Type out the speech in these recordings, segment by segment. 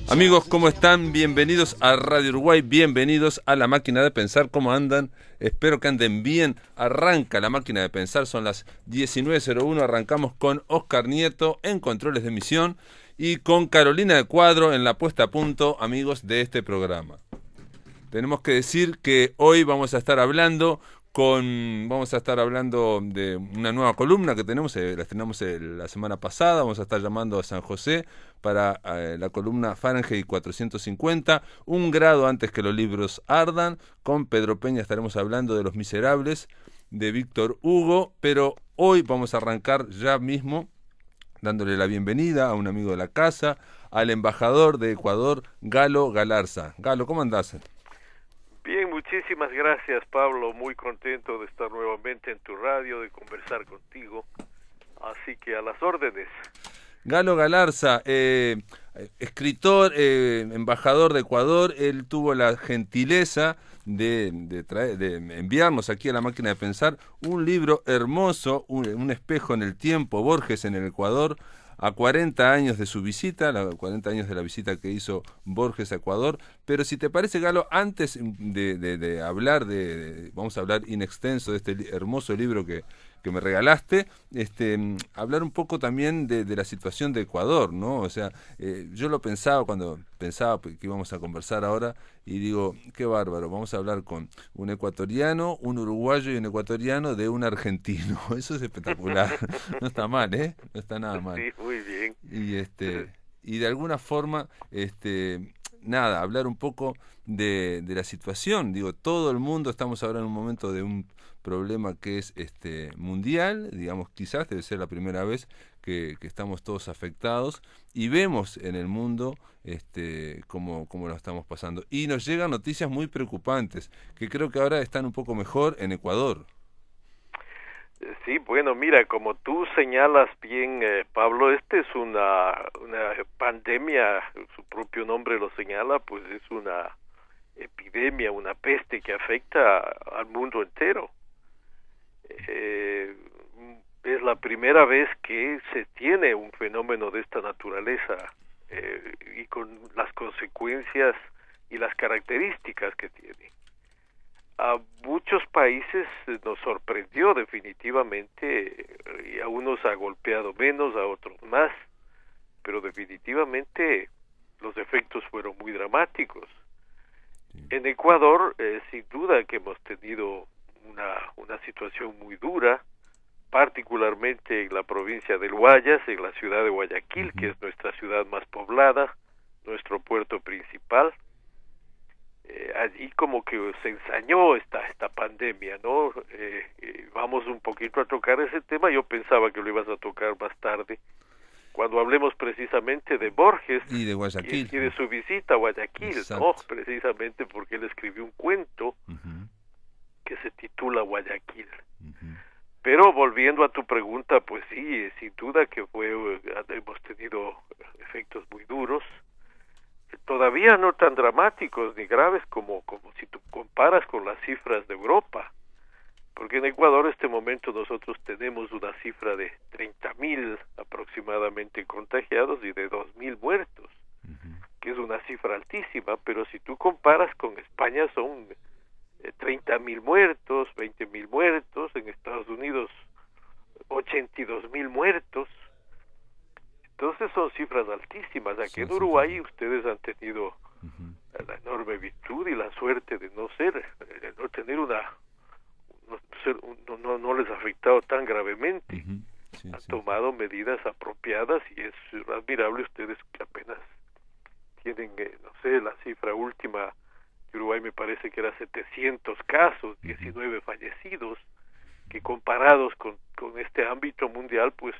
Amigos, ¿cómo están? Bienvenidos a Radio Uruguay, bienvenidos a La Máquina de Pensar. ¿Cómo andan? Espero que anden bien. Arranca La Máquina de Pensar, son las 19:01. Arrancamos con Oscar Nieto en controles de emisión y con Carolina de Cuadro en la puesta a punto, amigos, de este programa. Tenemos que decir que hoy vamos a estar hablando de una nueva columna que tenemos, la estrenamos la semana pasada. Vamos a estar llamando a San José para la columna Fahrenheit 450, un grado antes que los libros ardan. Con Pedro Peña estaremos hablando de Los Miserables, de Víctor Hugo, pero hoy vamos a arrancar ya mismo dándole la bienvenida a un amigo de la casa, al embajador de Ecuador, Galo Galarza. Galo, ¿cómo andás? Bien, muchísimas gracias, Pablo. Muy contento de estar nuevamente en tu radio, de conversar contigo. Así que a las órdenes. Galo Galarza, escritor, embajador de Ecuador. Él tuvo la gentileza de enviarnos aquí a La Máquina de Pensar un libro hermoso, un espejo en el tiempo, Borges en el Ecuador, a 40 años de su visita, 40 años de la visita que hizo Borges a Ecuador. Pero si te parece, Galo, antes de hablar vamos a hablar in extenso de este hermoso libro que me regalaste, hablar un poco también de la situación de Ecuador, ¿no? O sea, yo lo pensaba cuando pensaba que íbamos a conversar ahora, y digo, qué bárbaro, vamos a hablar con un ecuatoriano, un uruguayo y un ecuatoriano de un argentino. Eso es espectacular. No está mal, ¿eh? No está nada mal. Sí, muy bien. Y de alguna forma, nada, hablar un poco de la situación. Digo, todo el mundo estamos ahora en un momento de un problema que es mundial, digamos, quizás debe ser la primera vez que estamos todos afectados, y vemos en el mundo cómo lo estamos pasando. Y nos llegan noticias muy preocupantes, que creo que ahora están un poco mejor en Ecuador. Sí, bueno, mira, como tú señalas bien, Pablo, es una pandemia, su propio nombre lo señala, pues es una epidemia, una peste que afecta al mundo entero. Es la primera vez que se tiene un fenómeno de esta naturaleza, y con las consecuencias y las características que tiene. A muchos países nos sorprendió definitivamente, y a unos ha golpeado menos, a otros más, pero definitivamente los efectos fueron muy dramáticos. En Ecuador, sin duda que hemos tenido una situación muy dura, particularmente en la provincia del Guayas, en la ciudad de Guayaquil, que es nuestra ciudad más poblada, nuestro puerto principal. Allí como que se ensañó esta pandemia, ¿no? Vamos un poquito a tocar ese tema. Yo pensaba que lo ibas a tocar más tarde, cuando hablemos precisamente de Borges y de Guayaquil, y de su visita a Guayaquil, ¿no? Precisamente porque él escribió un cuento que se titula Guayaquil. Pero volviendo a tu pregunta, pues sí, sin duda que hemos tenido efectos muy duros, todavía no tan dramáticos ni graves como si tú comparas con las cifras de Europa, porque en Ecuador en este momento nosotros tenemos una cifra de 30.000 aproximadamente contagiados y de 2.000 muertos, que es una cifra altísima, pero si tú comparas con España son 30.000 muertos, 20.000 muertos, en Estados Unidos 82.000 muertos. Entonces son cifras altísimas. Aquí en Uruguay ustedes han tenido la enorme virtud y la suerte de no tener no les ha afectado tan gravemente. Han tomado medidas apropiadas y es admirable. Ustedes que apenas tienen, la cifra última de Uruguay me parece que era 700 casos, 19 fallecidos, que comparados con este ámbito mundial, pues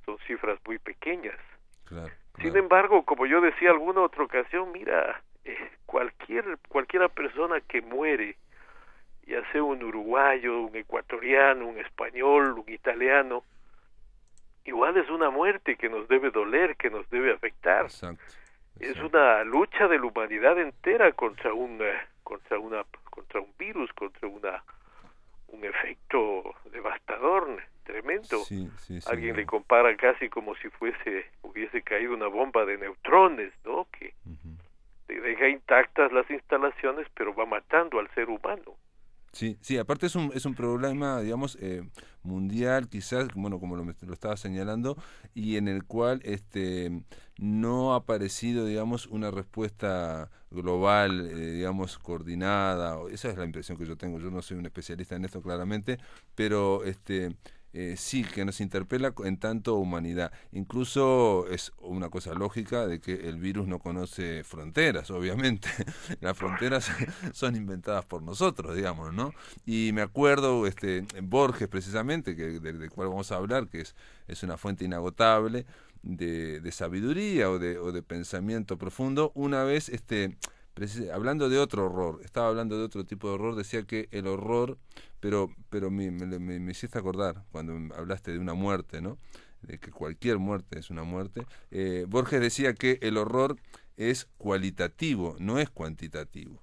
son cifras muy pequeñas. Claro. Sin embargo, como yo decía alguna otra ocasión, mira, cualquiera persona que muere, ya sea un uruguayo, un ecuatoriano, un español, un italiano, igual es una muerte que nos debe doler, que nos debe afectar. Exacto. Es una lucha de la humanidad entera contra un virus, contra un efecto devastador, tremendo. Alguien le compara casi como si hubiese caído una bomba de neutrones, ¿no? Que deja intactas las instalaciones, pero va matando al ser humano. Sí, sí, aparte es un problema, digamos, mundial, quizás, bueno, como lo estaba señalando, y en el cual no ha aparecido, digamos, una respuesta global, digamos, coordinada. Esa es la impresión que yo tengo. Yo no soy un especialista en esto, claramente, pero sí, que nos interpela en tanto humanidad. Incluso es una cosa lógica de que el virus no conoce fronteras, obviamente. Las fronteras son inventadas por nosotros, digamos, ¿no? Y me acuerdo, Borges, precisamente, del cual vamos a hablar, que es una fuente inagotable de sabiduría o de pensamiento profundo. Una vez, hablando de otro horror, estaba hablando de otro tipo de horror, decía que el horror, pero me hiciste acordar cuando hablaste de una muerte, ¿no? De que cualquier muerte es una muerte. Borges decía que el horror es cualitativo, no es cuantitativo.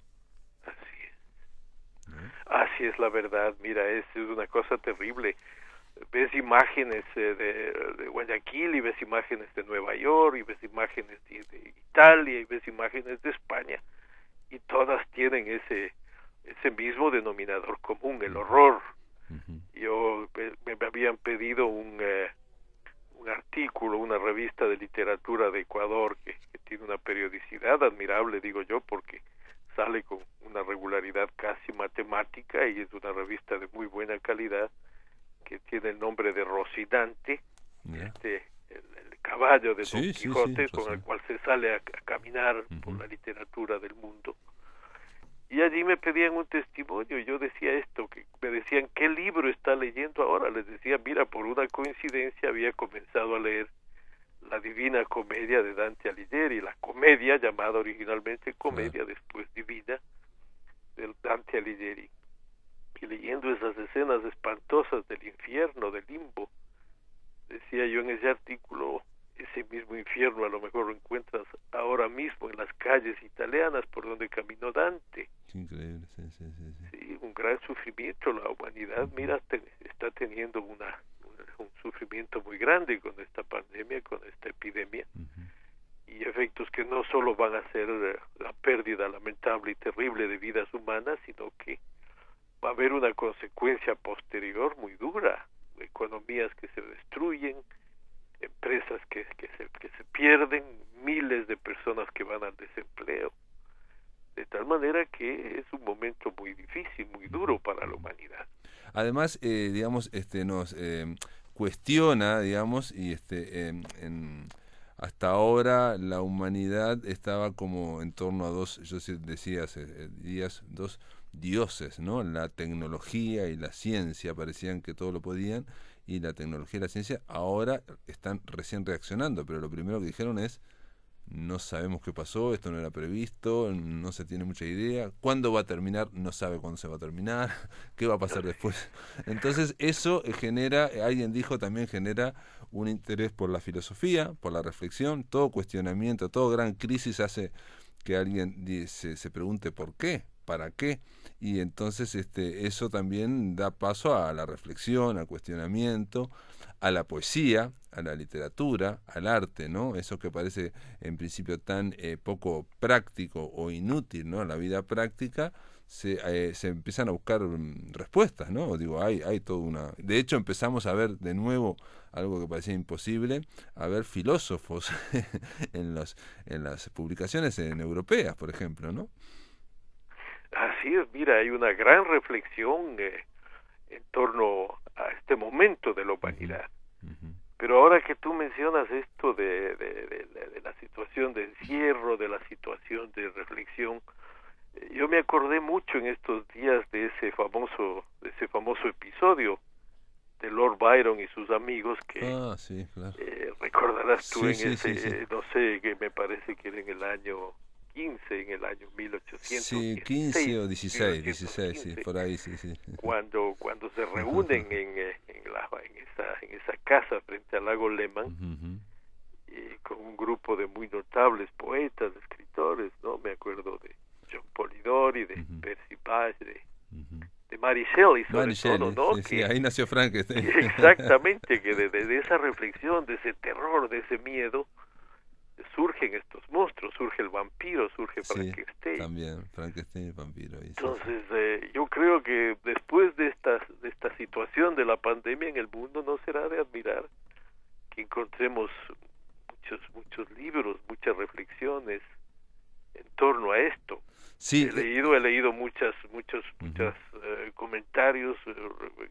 Así es. ¿No? Así es la verdad. Mira, es una cosa terrible. Ves imágenes de Guayaquil, y ves imágenes de Nueva York, y ves imágenes de Italia, y ves imágenes de España, y todas tienen ese mismo denominador común, el horror. Yo me habían pedido un artículo, una revista de literatura de Ecuador que tiene una periodicidad admirable, digo yo, porque sale con una regularidad casi matemática, y es una revista de muy buena calidad, que tiene el nombre de Rocinante, el caballo de Don Quijote, con el cual se sale a caminar por la literatura del mundo. Y allí me pedían un testimonio, y yo decía esto, que me decían, ¿qué libro está leyendo ahora? Les decía, mira, por una coincidencia había comenzado a leer la Divina Comedia de Dante Alighieri, la comedia llamada originalmente Comedia, después Divina, del Dante Alighieri. Y leyendo esas escenas espantosas del infierno, del limbo, decía yo en ese artículo, ese mismo infierno a lo mejor lo encuentras ahora mismo en las calles italianas por donde caminó Dante. Increíble, sí, un gran sufrimiento. La humanidad, mira, está teniendo un sufrimiento muy grande con esta pandemia, con esta epidemia, y efectos que no solo van a ser la pérdida lamentable y terrible de vidas humanas, sino que va a haber una consecuencia posterior muy dura, economías que se destruyen, empresas que se pierden, miles de personas que van al desempleo, de tal manera que es un momento muy difícil, muy duro para la humanidad. Además, digamos, nos cuestiona, digamos, y hasta ahora la humanidad estaba como en torno a dos, yo decía hace días, dos dioses, ¿no? La tecnología y la ciencia parecían que todo lo podían, y la tecnología y la ciencia ahora están recién reaccionando, pero lo primero que dijeron es: no sabemos qué pasó, esto no era previsto, no se tiene mucha idea, cuándo va a terminar, no sabe cuándo se va a terminar, qué va a pasar después. Entonces eso genera, alguien dijo, también genera un interés por la filosofía, por la reflexión. Todo cuestionamiento, toda gran crisis hace que alguien se pregunte por qué, para qué, y entonces eso también da paso a la reflexión, al cuestionamiento, a la poesía, a la literatura, al arte, ¿no? Eso que parece en principio tan poco práctico o inútil, ¿no? La vida práctica, se empiezan a buscar respuestas, ¿no? Digo, hay toda una... De hecho, empezamos a ver de nuevo algo que parecía imposible, a ver filósofos en las publicaciones europeas, por ejemplo, ¿no? Así es, mira, hay una gran reflexión en torno a este momento de la humanidad. Pero ahora que tú mencionas esto de la situación de encierro, de la situación de reflexión, yo me acordé mucho en estos días de ese famoso episodio de Lord Byron y sus amigos que sí, claro. Recordarás tú sí, sí. No sé, que me parece que era en el año 15, en el año 1800. Sí, 15 o 16, sí, por ahí, sí. Cuando se reúnen en esa casa frente al lago Lehmann, con un grupo de muy notables poetas, escritores, ¿no? Me acuerdo de John Polidori, de Percy Bysshe, de Mary Shelley, sobre todo, ¿no? Sí, ahí nació Frankenstein. Exactamente, que de esa reflexión, de ese terror, de ese miedo, surgen estos monstruos, surge el vampiro, surge Sí, Frankenstein. también, Frankenstein y vampiro. Y sí, Entonces, yo creo que después de esta situación de la pandemia en el mundo, no será de admirar que encontremos muchos libros, muchas reflexiones en torno a esto. sí, He leído muchos comentarios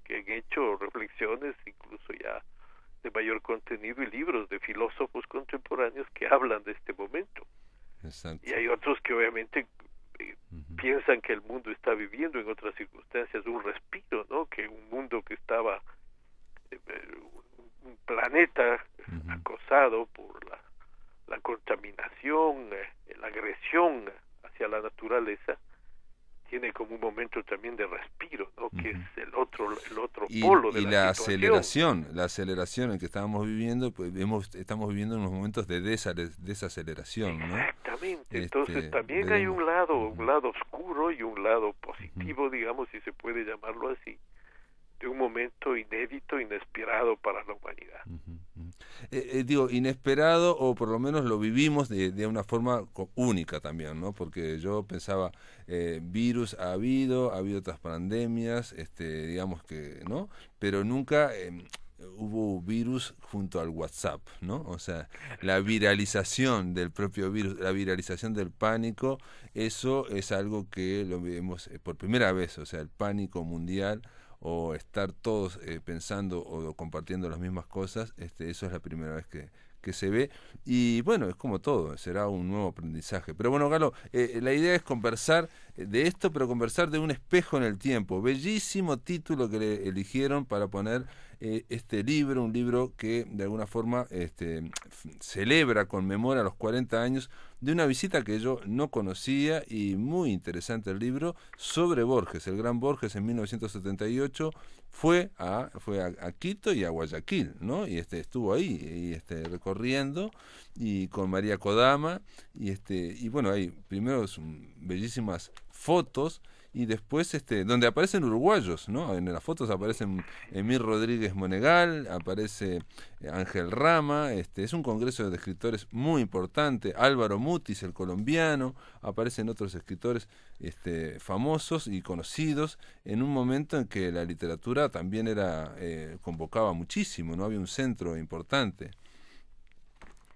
que han hecho reflexiones, incluso ya de mayor contenido, y libros de filósofos contemporáneos que hablan de este momento. exacto. Y hay otros que obviamente piensan que el mundo está viviendo en otras circunstancias un respiro, ¿no? Que un mundo que estaba, un planeta acosado por la contaminación, la agresión hacia la naturaleza, tiene como un momento también de respiro, ¿no? Que es el otro polo de la situación. La aceleración en que estábamos viviendo, pues estamos viviendo unos momentos de desaceleración, ¿no? Exactamente. Entonces también hay un lado oscuro y un lado positivo, digamos, si se puede llamarlo así, de un momento inédito, inesperado para la humanidad. Digo, inesperado, o por lo menos lo vivimos de una forma única también, ¿no? Porque yo pensaba, virus ha habido otras pandemias, digamos que, ¿no? Pero nunca hubo virus junto al WhatsApp, ¿no? O sea, la viralización del propio virus, la viralización del pánico, eso es algo que lo vemos por primera vez, o sea, el pánico mundial, o estar todos pensando o compartiendo las mismas cosas, eso es la primera vez que se ve, y bueno, es como todo, será un nuevo aprendizaje. Pero bueno, Galo, la idea es conversar de esto, pero conversar de un espejo en el tiempo. Bellísimo título que le eligieron para poner este libro, un libro que de alguna forma celebra, conmemora los 40 años de una visita que yo no conocía, y muy interesante el libro, sobre Borges, el gran Borges. En 1978 fue a Quito y a Guayaquil, ¿no? Y estuvo ahí y recorriendo, y con María Kodama, y bueno, hay primero bellísimas fotos, y después donde aparecen uruguayos, ¿no? En las fotos aparecen Emir Rodríguez Monegal, aparece Ángel Rama, es un congreso de escritores muy importante, Álvaro Mutis, el colombiano, aparecen otros escritores famosos y conocidos, en un momento en que la literatura también convocaba muchísimo, no había un centro importante.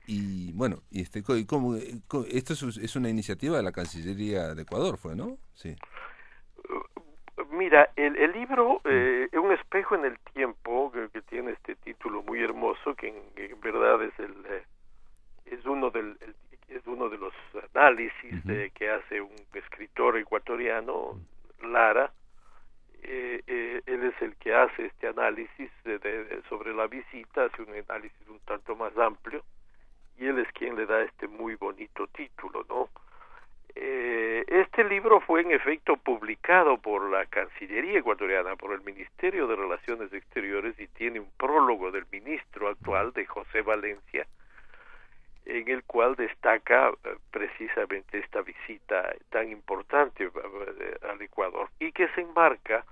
Y bueno, esto es una iniciativa de la Cancillería de Ecuador, ¿fue, no? Sí. Mira, el libro es un espejo en el tiempo, que tiene este título muy hermoso, que en verdad es uno de los análisis que hace un escritor ecuatoriano, Lara. Él es el que hace este análisis sobre la visita, hace un análisis un tanto más amplio, y él es quien le da este muy bonito título, ¿no? Este libro fue en efecto publicado por la Cancillería ecuatoriana, por el Ministerio de Relaciones Exteriores, y tiene un prólogo del ministro actual, de José Valencia, en el cual destaca precisamente esta visita tan importante al Ecuador, y que se enmarca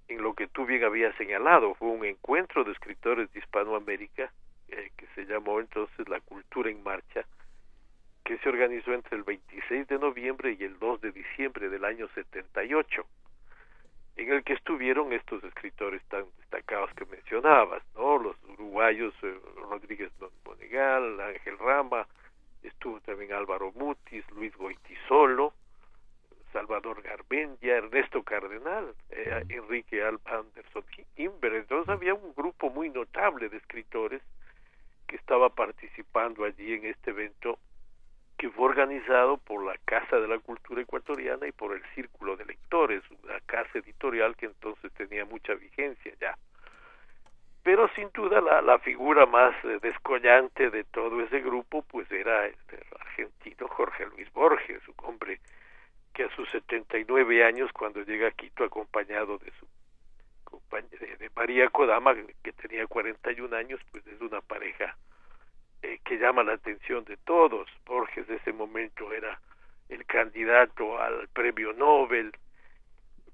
en lo que tú bien habías señalado. Fue un encuentro de escritores de Hispanoamérica, que se llamó entonces La Cultura en Marcha, que se organizó entre el 26 de noviembre y el 2 de diciembre del año 78, en el que estuvieron estos escritores tan destacados que mencionabas, ¿no? Los uruguayos Rodríguez Monegal, Ángel Rama, estuvo también Álvaro Mutis, Luis Goitisolo, Salvador Garmendia, Ernesto Cardenal, Enrique Anderson Imber. Entonces había un grupo muy notable de escritores que estaba participando allí en este evento, que fue organizado por la Casa de la Cultura Ecuatoriana y por el Círculo de Lectores, una casa editorial que entonces tenía mucha vigencia ya. Pero sin duda la figura más descollante de todo ese grupo pues era el argentino Jorge Luis Borges, un hombre que a sus 79 años, cuando llega a Quito acompañado de su de María Kodama, que tenía 41 años, pues es una pareja que llama la atención de todos. Borges en ese momento era el candidato al premio Nobel,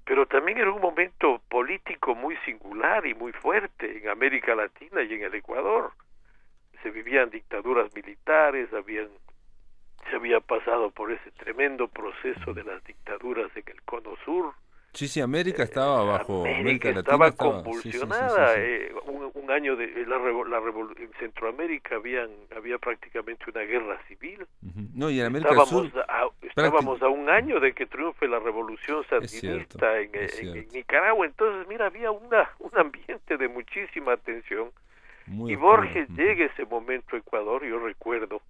pero también era un momento político muy singular y muy fuerte en América Latina y en el Ecuador. Se vivían dictaduras militares, habían se había pasado por ese tremendo proceso de las dictaduras en el Cono Sur. Sí, América estaba bajo, América Latina estaba estaba, convulsionada. sí. Un año de en Centroamérica había prácticamente una guerra civil. No, y en América del Sur estábamos a un año de que triunfe la revolución sandinista en Nicaragua. Entonces, mira, había un ambiente de muchísima tensión. Muy y oscuro. Borges llega ese momento a Ecuador. Yo recuerdo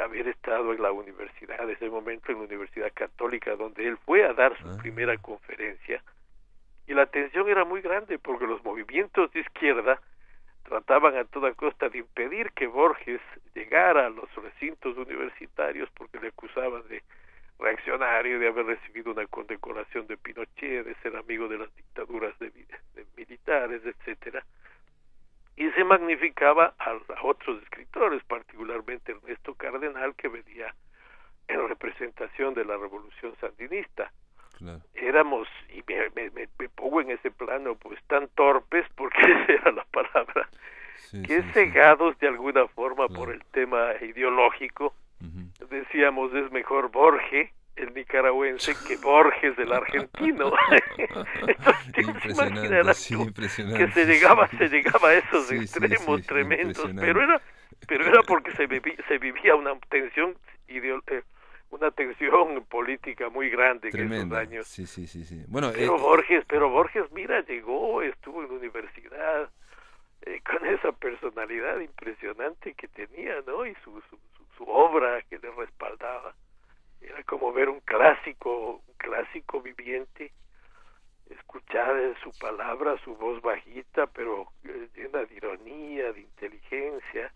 haber estado en la universidad, ese momento en la Universidad Católica, donde él fue a dar su primera conferencia, y la tensión era muy grande porque los movimientos de izquierda trataban a toda costa de impedir que Borges llegara a los recintos universitarios porque le acusaban de reaccionario, de haber recibido una condecoración de Pinochet, de ser amigo de las dictaduras de militares, etcétera. Y se magnificaba a otros escritores, particularmente Ernesto Cardenal, que venía en representación de la revolución sandinista. Claro. Éramos, y me pongo en ese plano, pues tan torpes, porque esa era la palabra, cegados de alguna forma por el tema ideológico. Decíamos, es mejor Borges, el nicaragüense, que Borges, el argentino. Entonces, impresionante, que se llegaba a esos extremos tremendos, pero era porque se vivía una tensión una tensión política muy grande en esos años. Sí. Bueno, pero Borges, mira, estuvo en la universidad con esa personalidad impresionante que tenía, ¿no? Y su obra que le respaldaba. Era como ver un clásico viviente, escuchar su palabra, su voz bajita, pero llena de ironía, de inteligencia.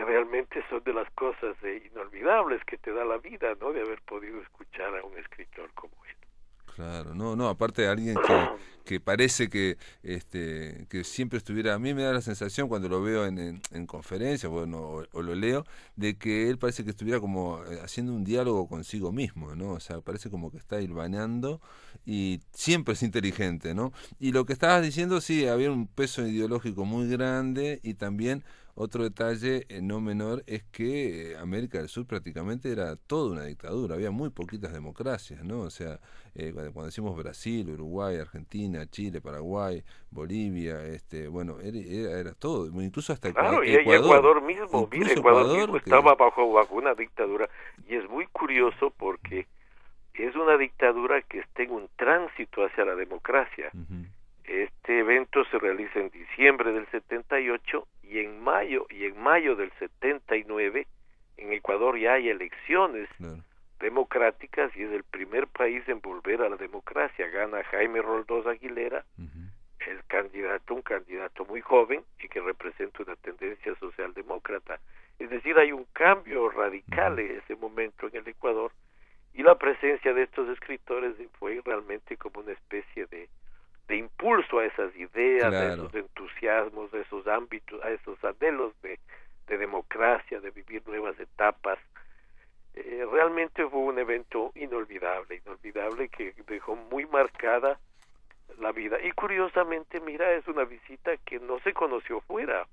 Realmente son de las cosas inolvidables que te da la vida, ¿no? De haber podido escuchar a un escritor como él. Claro, no, aparte de alguien que parece que siempre estuviera, a mí me da la sensación cuando lo veo en conferencias, bueno, o lo leo, de que él parece que estuviera como haciendo un diálogo consigo mismo, ¿no? O sea, parece como que está hilvanando y siempre es inteligente, ¿no? Y lo que estabas diciendo, sí, había un peso ideológico muy grande y también otro detalle no menor es que América del Sur prácticamente era toda una dictadura, había muy poquitas democracias, ¿no? O sea, cuando decimos Brasil, Uruguay, Argentina, Chile, Paraguay, Bolivia, bueno, era todo, incluso hasta Ecuador. Y Ecuador mismo, Ecuador mismo estaba bajo una dictadura, y es muy curioso porque es una dictadura que está en un tránsito hacia la democracia. Este evento se realiza en diciembre del 78 y en mayo del 79 en Ecuador ya hay elecciones democráticas y es el primer país en volver a la democracia. Gana Jaime Roldós Aguilera, un candidato muy joven y que representa una tendencia socialdemócrata. Es decir, hay un cambio radical en ese momento en el Ecuador, y la presencia de estos escritores fue realmente como una especie de impulso a esas ideas, a esos entusiasmos, a esos ámbitos, a esos anhelos de democracia, de vivir nuevas etapas. Realmente fue un evento inolvidable que dejó muy marcada la vida. Y curiosamente, mira, es una visita que no se conoció fuera.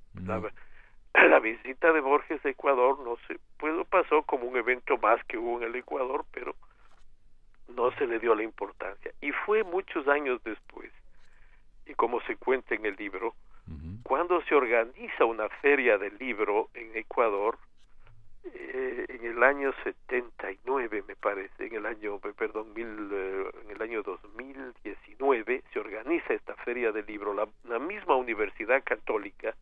La visita de Borges a Ecuador pasó como un evento más que hubo en el Ecuador, pero no se le dio la importancia. Y fue muchos años después, y como se cuenta en el libro, cuando se organiza una feria del libro en Ecuador, en el año 79, me parece, en el año 2019, se organiza esta feria del libro. La misma Universidad Católica,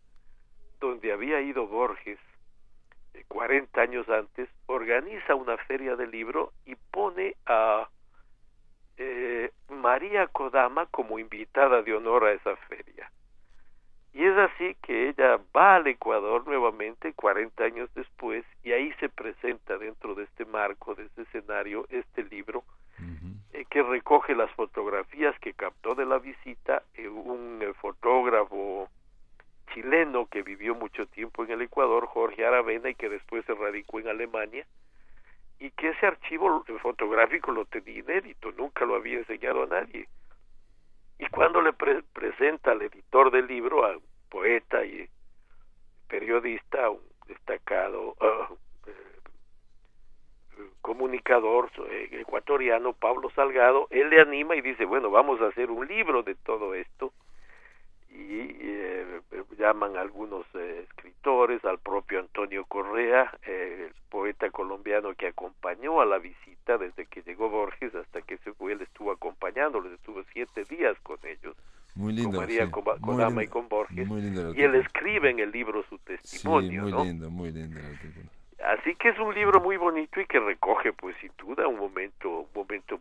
donde había ido Borges 40 años antes, organiza una feria del libro y pone a María Kodama como invitada de honor a esa feria. Y es así que ella va al Ecuador nuevamente 40 años después, y ahí se presenta dentro de este marco, de este escenario, este libro que recoge las fotografías que captó de la visita un fotógrafo chileno que vivió mucho tiempo en el Ecuador, Jorge Aravena, y que después se radicó en Alemania, y que ese archivo fotográfico lo tenía inédito, nunca lo había enseñado a nadie. Y cuando le presenta al editor del libro, al poeta y periodista, un destacado comunicador ecuatoriano, Pablo Salgado, él le anima y dice, bueno, vamos a hacer un libro de todo esto, y llaman a algunos escritores, al propio Antonio Correa, el poeta colombiano que acompañó a la visita desde que llegó Borges hasta que se fue. Él estuvo acompañándolos, estuvo 7 días con ellos, muy lindo, con María sí. Kodama y con Borges, muy lindo y él escribe en el libro su testimonio, sí, muy ¿no? muy lindo el artículo. Así que es un libro muy bonito y que recoge, pues sin duda, un momento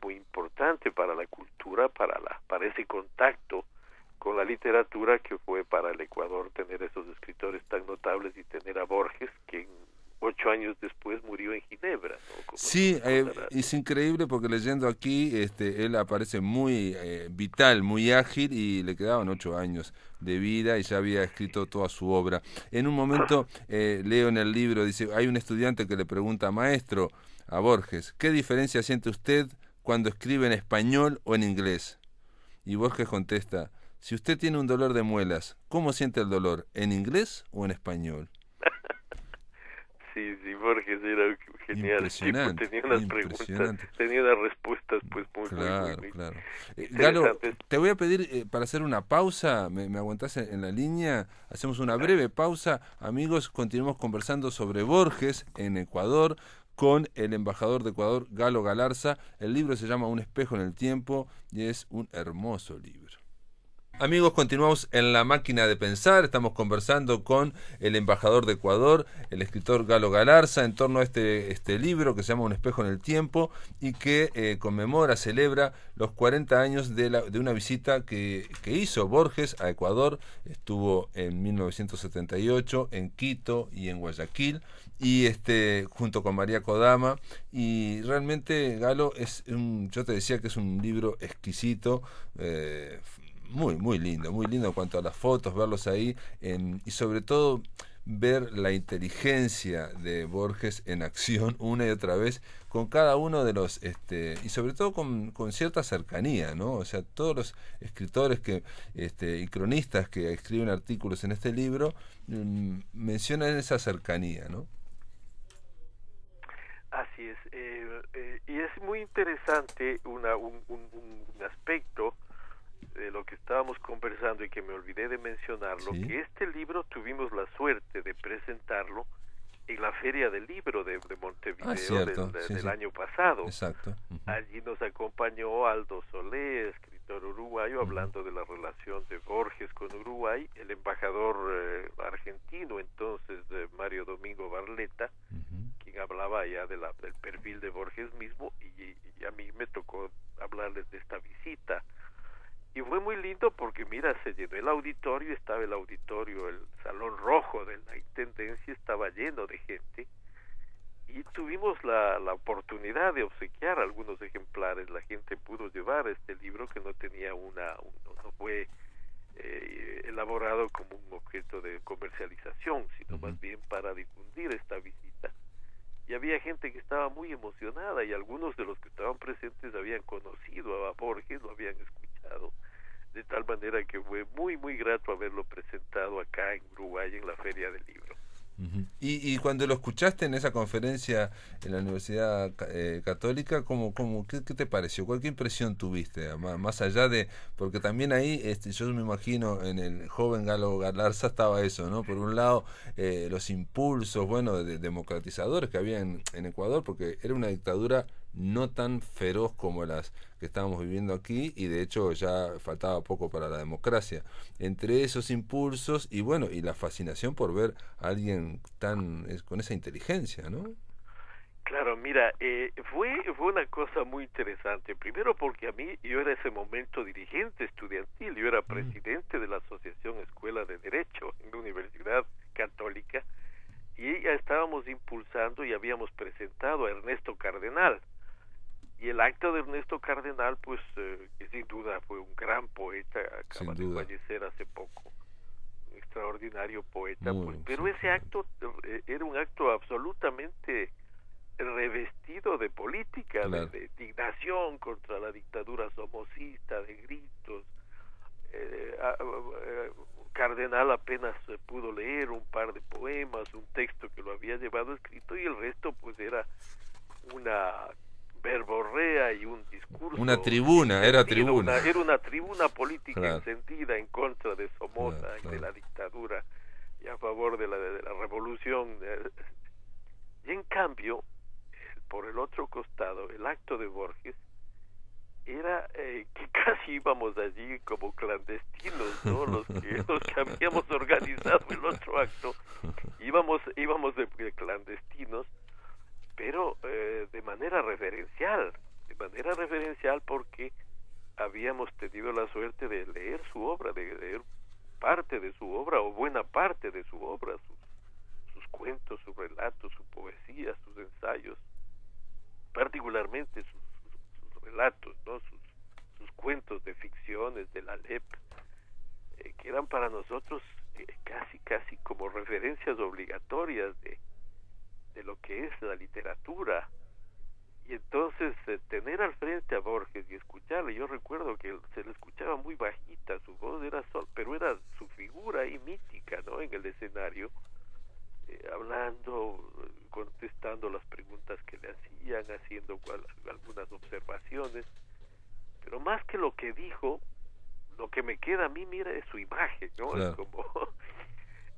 muy importante para la cultura, para ese contacto con la literatura, que fue para el Ecuador tener esos escritores tan notables y tener a Borges, que 8 años después murió en Ginebra, ¿no? Como sí, es increíble porque leyendo aquí, él aparece muy vital, muy ágil, y le quedaban 8 años de vida y ya había escrito toda su obra. En un momento leo en el libro, dice, hay un estudiante que le pregunta, maestro, a Borges, ¿qué diferencia siente usted cuando escribe en español o en inglés? Y Borges contesta, si usted tiene un dolor de muelas, ¿cómo siente el dolor? ¿En inglés o en español? Sí, Borges era un genial tipo, tenía unas preguntas, tenía unas respuestas pues muy claro. Galo, interesantes. te voy a pedir para hacer una pausa, me aguantás en la línea, hacemos una breve pausa, amigos, continuamos conversando sobre Borges en Ecuador con el embajador de Ecuador, Galo Galarza. El libro se llama Un espejo en el tiempo y es un hermoso libro. Amigos, continuamos en La Máquina de Pensar. Estamos conversando con el embajador de Ecuador, el escritor Galo Galarza, en torno a este libro que se llama Un espejo en el tiempo y que celebra los 40 años de una visita que hizo Borges a Ecuador. Estuvo en 1978 en Quito y en Guayaquil, y junto con María Kodama, y realmente, Galo, yo te decía que es un libro exquisito, muy lindo en cuanto a las fotos, verlos ahí, y sobre todo ver la inteligencia de Borges en acción una y otra vez con cada uno de los y sobre todo con cierta cercanía, ¿no? O sea, todos los escritores y cronistas que escriben artículos en este libro mencionan esa cercanía, ¿no? Así es, y es muy interesante un aspecto de lo que estábamos conversando y que me olvidé de mencionarlo, ¿sí? Que este libro tuvimos la suerte de presentarlo en la Feria del Libro de Montevideo del año pasado. Exacto. Allí nos acompañó Aldo Solé, escritor uruguayo, hablando de la relación de Borges con Uruguay, el embajador argentino entonces, Mario Domingo Barletta, quien hablaba ya del perfil de Borges mismo, y a mí me tocó hablarles de esta visita. Y fue muy lindo porque, mira, se llenó el auditorio, estaba el auditorio, el Salón Rojo de la Intendencia, estaba lleno de gente, y tuvimos la oportunidad de obsequiar algunos ejemplares. La gente pudo llevar este libro que no tenía no fue elaborado como un objeto de comercialización, sino más bien para difundir esta visita. Y había gente que estaba muy emocionada, y algunos de los que estaban presentes habían conocido a Borges, lo habían escuchado, de tal manera que fue muy grato haberlo presentado acá en Uruguay en la Feria del Libro. Y cuando lo escuchaste en esa conferencia en la Universidad Católica, ¿qué te pareció? ¿Qué impresión tuviste? Más allá de, porque también ahí yo me imagino en el joven Galo Galarza estaba eso, ¿no? Por un lado, los impulsos, democratizadores que había en Ecuador, porque era una dictadura no tan feroz como las que estábamos viviendo aquí, y de hecho ya faltaba poco para la democracia. Entre esos impulsos y la fascinación por ver a alguien con esa inteligencia, ¿no? Claro, mira, fue una cosa muy interesante. Primero porque yo era ese momento dirigente estudiantil, yo era presidente de la Asociación Escuela de Derecho en la Universidad Católica, y ya estábamos impulsando y habíamos presentado a Ernesto Cardenal. Y el acto de Ernesto Cardenal, pues, que sin duda fue un gran poeta, acaba de fallecer hace poco, un extraordinario poeta, pero ese acto era un acto absolutamente revestido de política, claro, de indignación contra la dictadura somocista, de gritos. Cardenal apenas pudo leer un par de poemas, un texto que lo había llevado escrito, y el resto pues era una verborrea y un discurso. Una tribuna, era tribuna. Era una tribuna política Claro. encendida en contra de Somoza, Claro. de la dictadura, y a favor de la revolución. Y en cambio, por el otro costado, el acto de Borges era que casi íbamos allí como clandestinos, ¿no? Los que habíamos organizado el otro acto, íbamos de clandestinos, pero de manera referencial porque habíamos tenido la suerte de leer su obra, de leer parte de su obra o buena parte de su obra, sus cuentos, sus relatos, su poesía, sus ensayos, particularmente sus relatos, ¿no? Sus cuentos de ficciones de la LEP, que eran para nosotros casi como referencias obligatorias de lo que es la literatura. Y entonces tener al frente a Borges y escucharle, yo recuerdo que se le escuchaba muy bajita, su voz era pero era su figura ahí mítica, ¿no? En el escenario, hablando, contestando las preguntas que le hacían, haciendo algunas observaciones, pero más que lo que dijo, lo que me queda a mí, mira, es su imagen, ¿no? Claro. Es como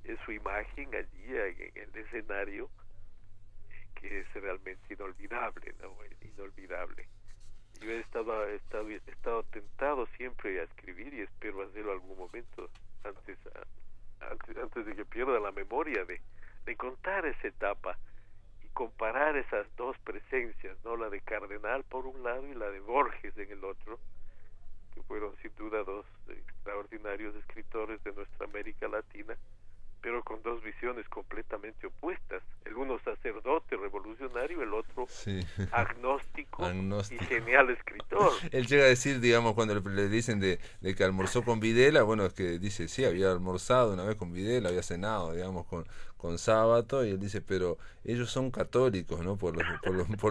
es su imagen allí en el escenario, que es realmente inolvidable, ¿no? Inolvidable. Yo he estado tentado siempre a escribir, y espero hacerlo algún momento antes de que pierda la memoria, de contar esa etapa y comparar esas dos presencias, ¿no? La de Cardenal por un lado y la de Borges en el otro, que fueron sin duda dos extraordinarios escritores de nuestra América Latina, pero con dos visiones completamente opuestas. El uno sacerdote revolucionario, el otro Sí. agnóstico y Agnóstico. genial escritor. Él llega a decir, digamos, cuando le dicen de que almorzó con Videla, bueno, es que dice, sí, había almorzado una vez con Videla, había cenado, digamos, con Sábato, y él dice, pero ellos son católicos, ¿no? Por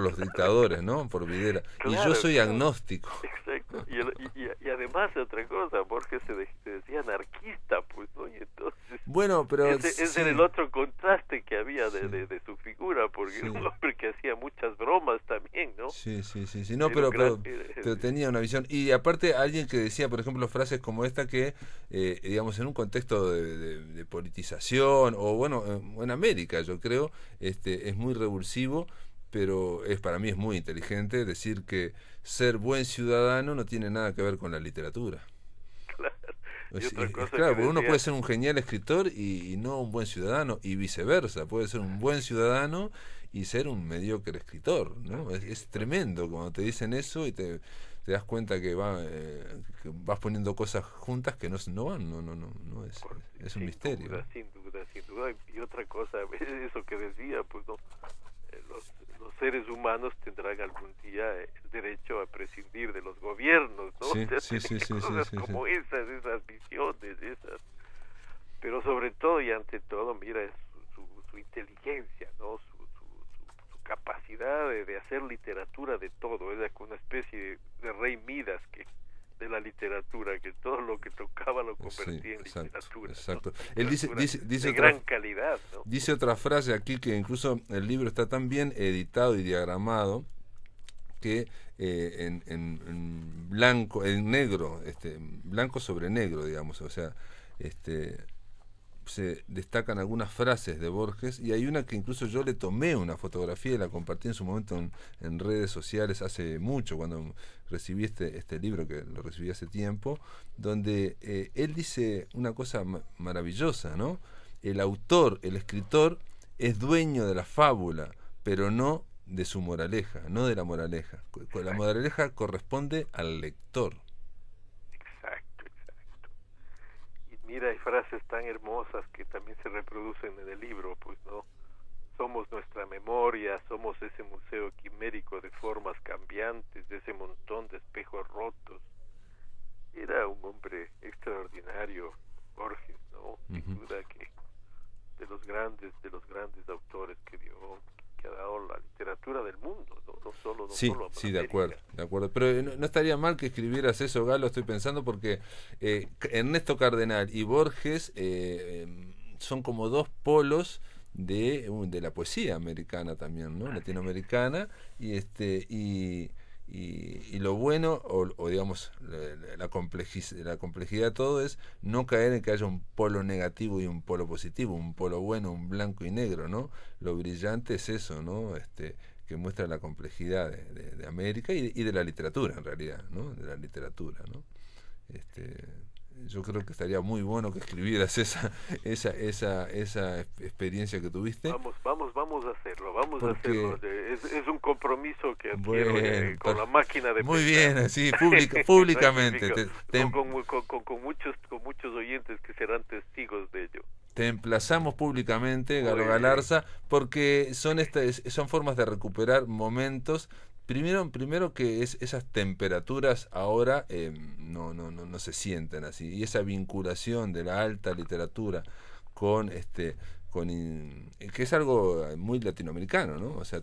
los dictadores, ¿no? Por Videla. Claro, y yo soy claro. agnóstico. Exacto. Y además otra cosa, Borges se decía anarquista, pues, ¿no? Y entonces Bueno, pero ese sí. era el otro contraste que había de su figura, porque Sí. era un hombre que hacía muchas bromas también, ¿no? Sí. No, pero tenía una visión. Y aparte, alguien que decía, por ejemplo, frases como esta que, digamos, en un contexto de politización, o bueno, en América, yo creo, es muy revulsivo, pero para mí es muy inteligente decir que ser buen ciudadano no tiene nada que ver con la literatura. Claro. Y Es, otra es cosa claro, que porque uno decía, puede ser un genial escritor y no un buen ciudadano, y viceversa, puede ser un buen ciudadano y ser un mediocre escritor, ¿no? Es tremendo cuando te dicen eso y te das cuenta que que vas poniendo cosas juntas que no van, no es un misterio. sin duda. Y otra cosa, eso que decía, pues no, los seres humanos tendrán algún día el derecho a prescindir de los gobiernos, ¿no? Sí, O sea, sí, cosas como esas visiones, pero sobre todo y ante todo, mira, es su inteligencia, ¿no? Su capacidad de hacer literatura de todo, es una especie de rey Midas de la literatura, que todo lo que tocaba lo convertía en literatura. Exacto. ¿No? Él dice de otra, gran calidad, ¿no? dice otra frase aquí, que incluso el libro está tan bien editado y diagramado que en blanco, en negro, blanco sobre negro, digamos, o sea, se destacan algunas frases de Borges, y hay una que incluso yo le tomé una fotografía y la compartí en su momento en redes sociales hace mucho, cuando recibí este libro, que lo recibí hace tiempo, donde él dice una cosa maravillosa, ¿no? El autor, el escritor, es dueño de la fábula, pero no de su moraleja, no de la moraleja. La moraleja corresponde al lector. Exacto. Y mira, hay frases tan hermosas que también se reproducen en el libro, pues, ¿no? Somos nuestra memoria, somos ese museo quimérico de formas cambiantes, de ese montón de espejos rotos. Era un hombre extraordinario, Borges, ¿no? Sin duda que de los grandes autores que ha dado la literatura del mundo, no solo Sí, de acuerdo. Pero no estaría mal que escribieras eso, Galo, estoy pensando, porque Ernesto Cardenal y Borges son como dos polos de la poesía americana también, ¿no? Latinoamericana, y lo bueno, o digamos, la complejidad de todo es no caer en que haya un polo negativo y un polo positivo, un polo bueno, un blanco y negro, ¿no? Lo brillante es eso, ¿no? Que muestra la complejidad de América y de la literatura, en realidad, ¿no? De la literatura, ¿no? Yo creo que estaría muy bueno que escribieras esa experiencia que tuviste. Vamos a hacerlo, vamos a Porque, hacerlo. Es un compromiso que adquiero bueno, con la máquina de muy pensar. bien, así, públicamente. Con muchos oyentes que serán testigos de ello. Te emplazamos públicamente, Galo Muy Galarza, porque son formas de recuperar momentos. Primero que esas temperaturas ahora no se sienten así, y esa vinculación de la alta literatura con que es algo muy latinoamericano, ¿no? O sea,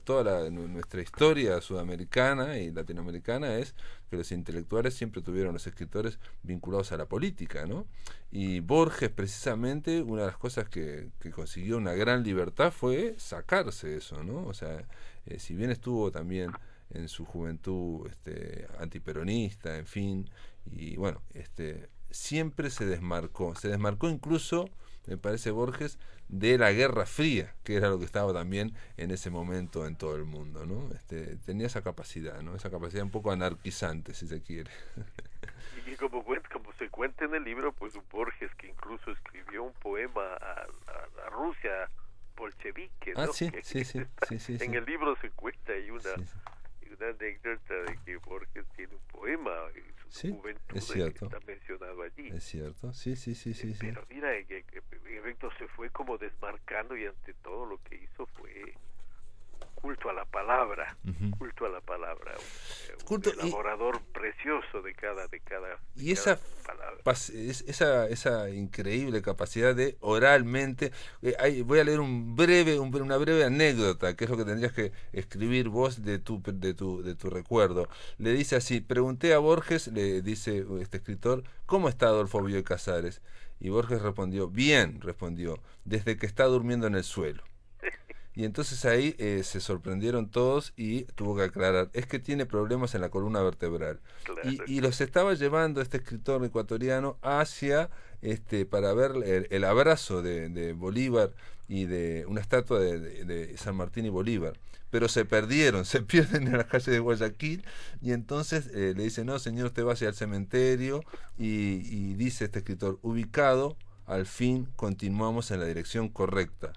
nuestra historia sudamericana y latinoamericana es que los intelectuales siempre tuvieron, los escritores, vinculados a la política, ¿no? Y Borges, precisamente, una de las cosas que consiguió una gran libertad fue sacarse eso, ¿no? O sea, si bien estuvo también en su juventud antiperonista, en fin, y bueno, siempre se desmarcó incluso, me parece, Borges, de la Guerra Fría, que era lo que estaba también en ese momento en todo el mundo, ¿no? Tenía esa capacidad, ¿no? Esa capacidad un poco anarquizante, si se quiere. Y como se cuenta en el libro, pues Borges, que incluso escribió un poema a Rusia bolchevique, ¿no? Sí. En el libro se cuenta, hay una anécdota de que Borges tiene un poema en su juventud, es cierto, que está mencionado allí. Es cierto, sí. Pero mira, que en efecto se fue como desmarcando, y ante todo lo que hizo fue culto a la palabra, un elaborador precioso de cada palabra. Esa increíble capacidad de oralmente, voy a leer una breve anécdota, que es lo que tendrías que escribir vos de tu recuerdo. Le dice así: pregunté a Borges, le dice este escritor, ¿cómo está Adolfo Bioy Casares? Y Borges respondió, desde que está durmiendo en el suelo. Y entonces ahí se sorprendieron todos y tuvo que aclarar, es que tiene problemas en la columna vertebral. Claro. Y los estaba llevando este escritor ecuatoriano hacia, para ver el abrazo de Bolívar y de una estatua de San Martín y Bolívar. Pero se pierden en la calle de Guayaquil, y entonces le dice, no señor, usted va hacia el cementerio, y dice este escritor, ubicado, al fin continuamos en la dirección correcta.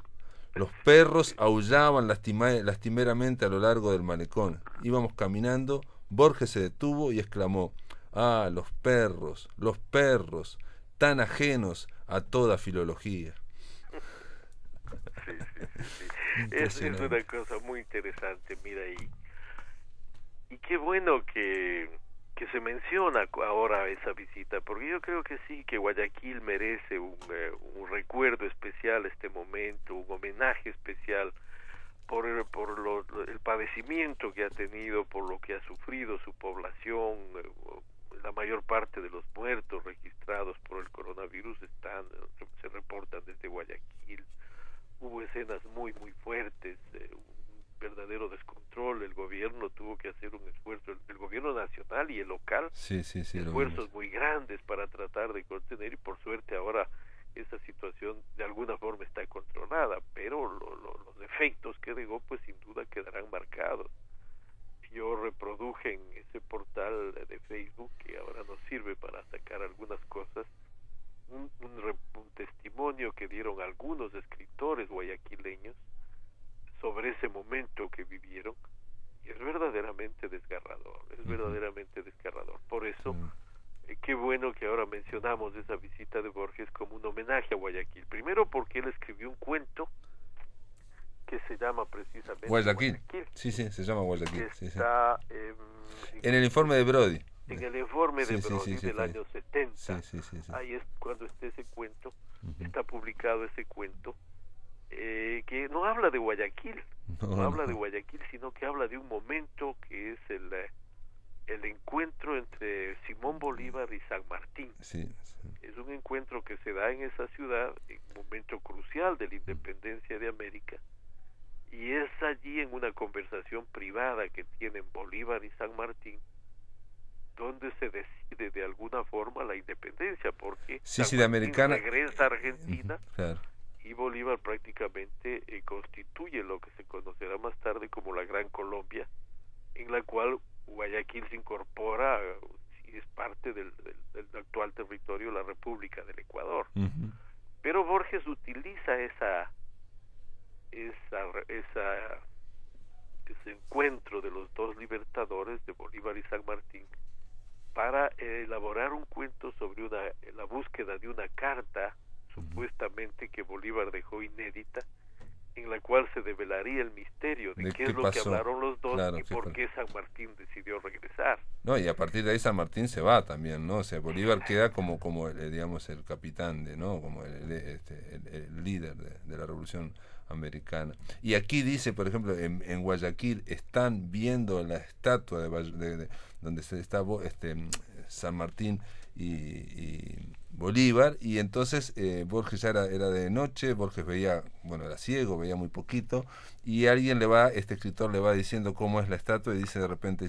Los perros aullaban lastimeramente a lo largo del malecón. Íbamos caminando, Borges se detuvo y exclamó, ¡ah, los perros, tan ajenos a toda filología! Sí. Es una cosa muy interesante, mira, y qué bueno que se menciona ahora esa visita, porque yo creo que sí, que Guayaquil merece un recuerdo especial, este momento, un homenaje especial por el padecimiento que ha tenido, por lo que ha sufrido su población. La mayor parte de los muertos registrados por el coronavirus se reportan desde Guayaquil. Hubo escenas muy fuertes, verdadero descontrol. El gobierno tuvo que hacer un esfuerzo, el gobierno nacional y el local, esfuerzos muy grandes para tratar de contener, y por suerte ahora esa situación de alguna forma está controlada, pero los efectos que dejó, pues sin duda quedarán marcados. Yo reproduje en ese portal de Facebook, que ahora nos sirve para sacar algunas cosas, un testimonio que dieron algunos escritores guayaquileños sobre ese momento que vivieron, y es verdaderamente desgarrador, Por eso, qué bueno que ahora mencionamos esa visita de Borges como un homenaje a Guayaquil. Primero porque él escribió un cuento que se llama precisamente Guayaquil. Sí, se llama Guayaquil. Que está en el informe de Brody. En el informe de Brody del año 70. Sí. Ahí es cuando está ese cuento, está publicado ese cuento, que no habla de Guayaquil, no habla de Guayaquil, sino que habla de un momento que es el encuentro entre Simón Bolívar y San Martín. Sí, sí. Es un encuentro que se da en esa ciudad en un momento crucial de la independencia de América, y es allí, en una conversación privada que tienen Bolívar y San Martín, donde se decide de alguna forma la independencia, porque Sí, San sí, de Martín americana. regresa a Argentina, Claro. y Bolívar prácticamente constituye lo que se conocerá más tarde como la Gran Colombia, en la cual Guayaquil se incorpora y es parte del actual territorio de la República del Ecuador. Uh-huh. Pero Borges utiliza ese encuentro de los dos libertadores, de Bolívar y San Martín, para elaborar un cuento sobre la búsqueda de una carta supuestamente que Bolívar dejó inédita, en la cual se develaría el misterio de qué es lo que hablaron los dos, claro, y por qué San Martín decidió regresar. No, y a partir de ahí San Martín se va también, ¿no? O sea, Bolívar queda como digamos, el capitán ¿no? Como el líder de la Revolución Americana. Y aquí dice, por ejemplo, en Guayaquil están viendo la estatua donde se está San Martín y Bolívar, y entonces Borges ya era de noche, Borges veía, bueno, era ciego, veía muy poquito, y este escritor le va diciendo cómo es la estatua, y dice de repente,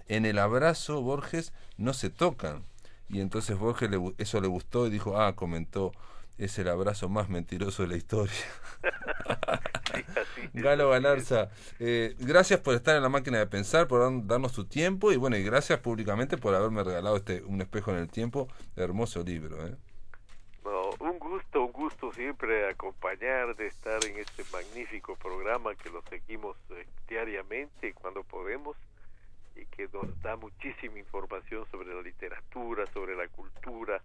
en el abrazo, Borges, no se tocan. Y entonces Borges eso le gustó y dijo, comentó, es el abrazo más mentiroso de la historia. Sí, Galo Galarza, gracias por estar en La Máquina de Pensar, por darnos tu tiempo, y bueno, y gracias públicamente por haberme regalado Un espejo en el tiempo, hermoso libro. No, un gusto siempre acompañar, de estar en este magnífico programa que lo seguimos diariamente cuando podemos, y que nos da muchísima información sobre la literatura, sobre la cultura.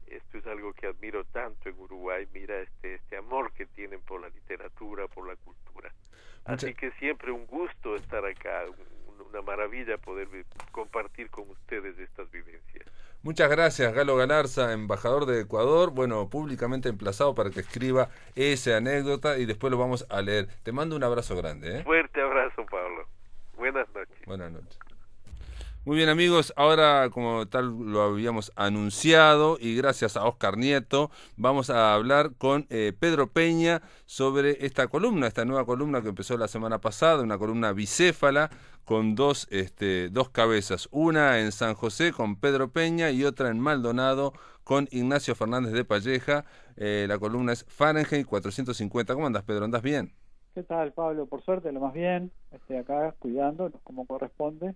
Esto es algo que admiro tanto en Uruguay. Mira este amor que tienen por la literatura, por la cultura. Así que siempre un gusto estar acá, una maravilla poder compartir con ustedes estas vivencias. Muchas gracias, Galo Galarza, embajador de Ecuador, bueno, públicamente emplazado para que escriba esa anécdota, y después lo vamos a leer. Te mando un abrazo grande. Fuerte abrazo, Pablo. Buenas noches. Buenas noches. Muy bien, amigos, ahora, como tal lo habíamos anunciado, y gracias a Oscar Nieto, vamos a hablar con Pedro Peña sobre esta nueva columna que empezó la semana pasada, una columna bicéfala con dos cabezas, una en San José con Pedro Peña y otra en Maldonado con Ignacio Fernández de Palleja. La columna es Fahrenheit 450. ¿Cómo andas, Pedro? ¿Andás bien? ¿Qué tal, Pablo? Por suerte, lo más bien, acá cuidándonos como corresponde,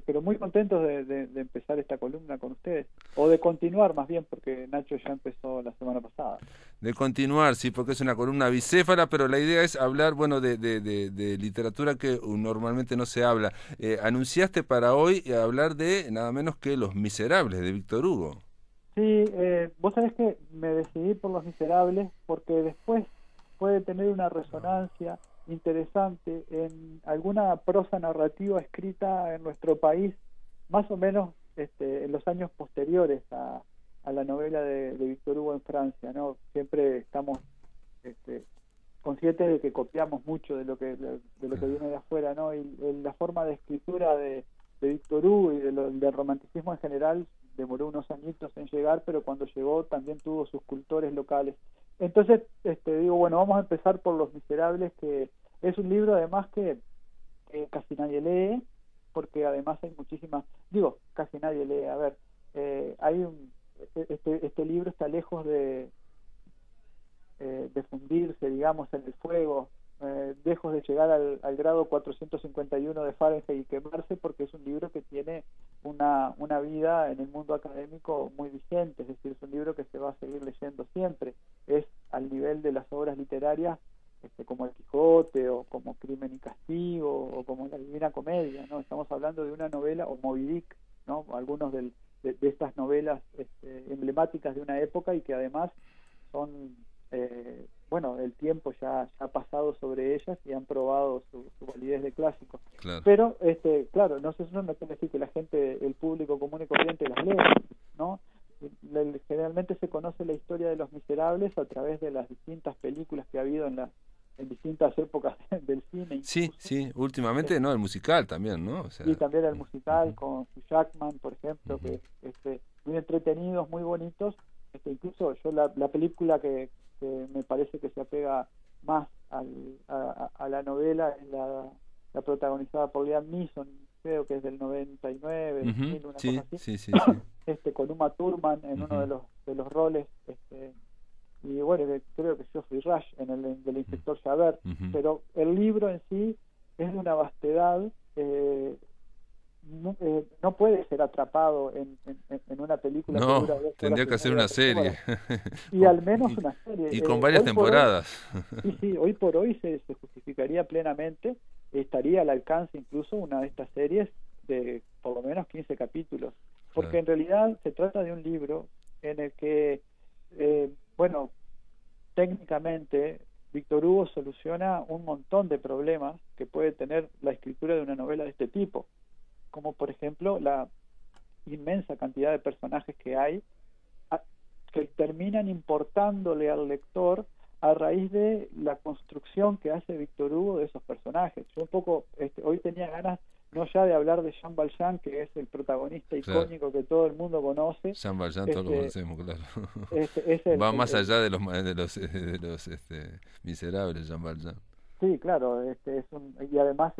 pero muy contentos de empezar esta columna con ustedes, o de continuar más bien, porque Nacho ya empezó la semana pasada. De continuar, sí, porque es una columna bicéfala, pero la idea es hablar, bueno, de literatura que normalmente no se habla. Anunciaste para hoy hablar de nada menos que Los Miserables, de Víctor Hugo. Sí, vos sabés que me decidí por Los Miserables porque después puede tener una resonancia interesante en alguna prosa narrativa escrita en nuestro país, más o menos en los años posteriores a la novela de Víctor Hugo en Francia, ¿no? Siempre estamos conscientes de que copiamos mucho de lo que viene de afuera, ¿no? Y la forma de escritura de Víctor Hugo y del romanticismo en general demoró unos añitos en llegar, pero cuando llegó también tuvo sus cultores locales. Entonces, digo, bueno, vamos a empezar por Los Miserables, que es un libro además que casi nadie lee, porque además hay casi nadie lee. A ver, este libro está lejos de fundirse, digamos, en el fuego, lejos de llegar al grado 451 de Fahrenheit y quemarse, porque es un libro que tiene una vida en el mundo académico muy vigente, es decir, es un libro que se va a seguir leyendo siempre, es al nivel de las obras literarias como El Quijote, o como Crimen y Castigo, o como La Divina Comedia, ¿no? Estamos hablando de una novela, o Moby Dick, ¿no? Algunos de estas novelas emblemáticas de una época, y que además son el tiempo ya ha pasado sobre ellas y han probado su validez de clásico. Claro. Pero, claro, no quiere decir que la gente, el público común y corriente las lee, ¿no? Generalmente se conoce la historia de Los Miserables a través de las distintas películas que ha habido en en distintas épocas del cine Sí, incluso. sí, últimamente no, el musical también, ¿no? O sea, Y también el musical ujú, con Hugh Jackman, por ejemplo, ujú, que muy entretenidos, muy bonitos. Incluso yo la película que me parece que se apega más a la novela es la protagonizada por Liam Neeson, creo que es del 99, ujú, 2000, una cosa sí, así, sí, sí, sí. con Uma Thurman en uno Ujú, de los roles, y bueno, creo que Geoffrey Rush en del ujú, inspector Javert, ujú. pero el libro en sí es de una vastedad, no puede ser atrapado en una película que No, dura 2 horas tendría y que hacer media, una 3 horas, serie. y al menos una serie. Y con varias Hoy por hoy, temporadas. sí, sí, hoy por hoy se justificaría plenamente, estaría al alcance incluso una de estas series de por lo menos 15 capítulos, porque Claro, en realidad se trata de un libro en el que, bueno, técnicamente Víctor Hugo soluciona un montón de problemas que puede tener la escritura de una novela de este tipo, como por ejemplo la inmensa cantidad de personajes que hay, que terminan importándole al lector a raíz de la construcción que hace Víctor Hugo de esos personajes. Yo un poco, hoy tenía ganas no ya de hablar de Jean Valjean, que es el protagonista claro. icónico que todo el mundo conoce. Jean Valjean todos lo este, conocemos, claro. es Va más allá de los miserables, Jean Valjean. sí, claro, y además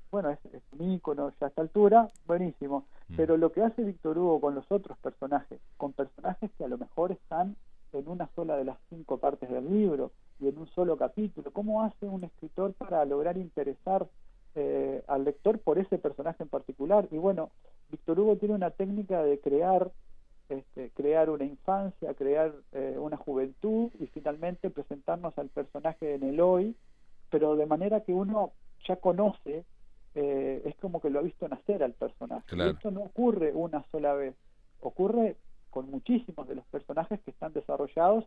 bueno, es un ícono ya a esta altura, buenísimo. Mm, Pero lo que hace Víctor Hugo con los otros personajes, con personajes que a lo mejor están en una sola de las 5 partes del libro y en un solo capítulo, ¿cómo hace un escritor para lograr interesar al lector por ese personaje en particular? Y bueno, Víctor Hugo tiene una técnica de crear una infancia, crear una juventud y finalmente presentarnos al personaje en el hoy, pero de manera que uno ya conoce, es como que lo ha visto nacer al personaje. Y claro, esto no ocurre una sola vez, ocurre con muchísimos de los personajes que están desarrollados,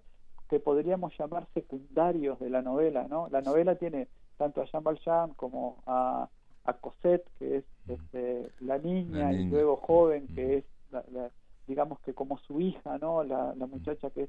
que podríamos llamar secundarios de la novela, ¿no? La novela tiene tanto a Jean Valjean como a Cosette, que es la la niña, y niña. luego joven, Mm, que es digamos que como su hija, ¿no? La muchacha que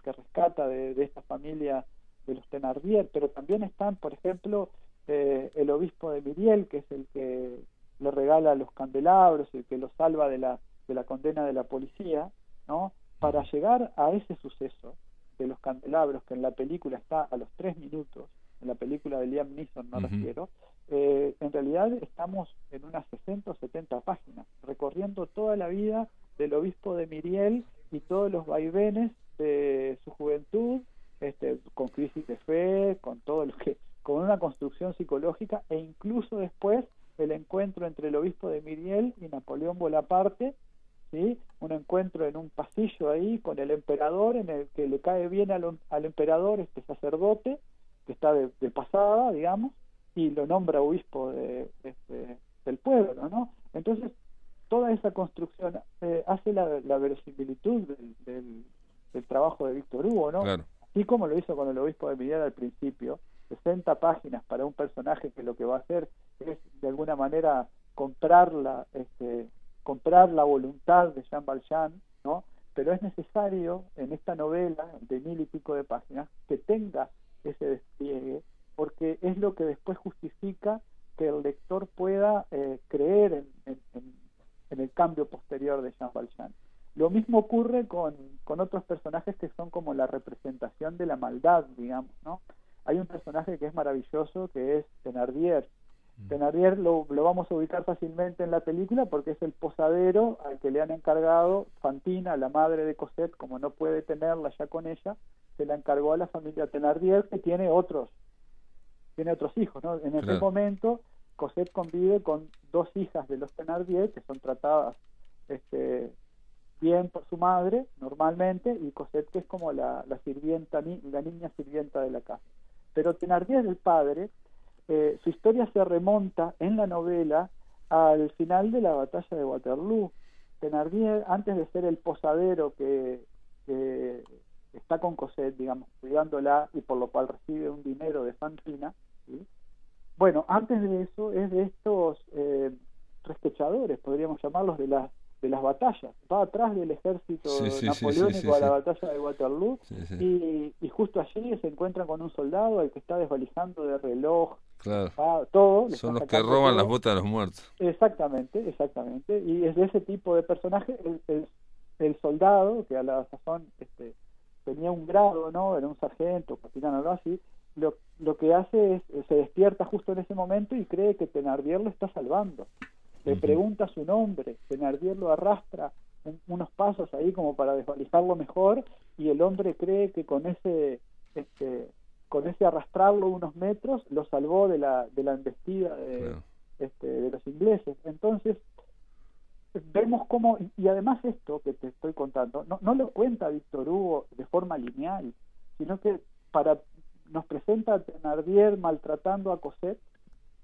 rescata de esta familia de los Thenardier, pero también están, por ejemplo, el obispo de Miriel, que es el que le regala los candelabros, el que lo salva de la condena de la policía, ¿no? Para mm, llegar a ese suceso de los candelabros, que en la película está a los 3 minutos, en la película de Liam Neeson me ujú. refiero, en realidad estamos en unas 60 o 70 páginas, recorriendo toda la vida del obispo de Miriel y todos los vaivenes de su juventud, con crisis de fe, con todo lo que, con una construcción psicológica, e incluso después el encuentro entre el obispo de Miriel y Napoleón Bonaparte, ¿sí? Un encuentro en un pasillo ahí con el emperador, en el que le cae bien al emperador este sacerdote que está de pasada, digamos, y lo nombra obispo del pueblo, ¿no? Entonces toda esa construcción hace la verosimilitud del trabajo de Víctor Hugo, ¿no? Claro, Así como lo hizo con el obispo de Miguel al principio, 60 páginas para un personaje que lo que va a hacer es de alguna manera comprar la voluntad de Jean Valjean, ¿no? Pero es necesario en esta novela de 1000 y pico de páginas que tenga ese despliegue, porque es lo que después justifica que el lector pueda creer en el cambio posterior de Jean Valjean. Lo mismo ocurre con otros personajes que son como la representación de la maldad, digamos, ¿no? Hay un personaje que es maravilloso, que es Thenardier. Thenardier lo vamos a ubicar fácilmente en la película porque es el posadero al que le han encargado Fantina, la madre de Cosette, como no puede tenerla ya con ella, se la encargó a la familia Thenardier, que tiene otros hijos, ¿no? En aquel claro. momento Cosette convive con 2 hijas de los Thenardier que son tratadas bien por su madre normalmente, y Cosette, que es como la sirvienta, la niña sirvienta de la casa. Pero Thenardier, el padre, su historia se remonta en la novela al final de la batalla de Waterloo. Thenardier, antes de ser el posadero que está con Cosette, digamos, cuidándola, y por lo cual recibe un dinero de Fantina, ¿sí? Bueno, antes de eso es de estos resquechadores, podríamos llamarlos, de las batallas, va atrás del ejército napoleónico a la batalla de Waterloo, y justo allí se encuentran con un soldado al que está desvalijando de reloj, todo. Son los que roban todo. Las botas de los muertos. Exactamente, y es de ese tipo de personaje el soldado, que a la sazón tenía un grado, ¿no? Era un sargento, capitán, algo así. Lo que hace es, se despierta justo en ese momento y cree que Thénardier lo está salvando. Le pregunta su nombre, Thénardier lo arrastra unos pasos ahí como para desvalijarlo mejor, y el hombre cree que con ese arrastrarlo unos metros lo salvó de la embestida de los ingleses. Entonces vemos cómo, y además esto que te estoy contando no lo cuenta Víctor Hugo de forma lineal, sino que nos presenta a Thénardier maltratando a Cosette,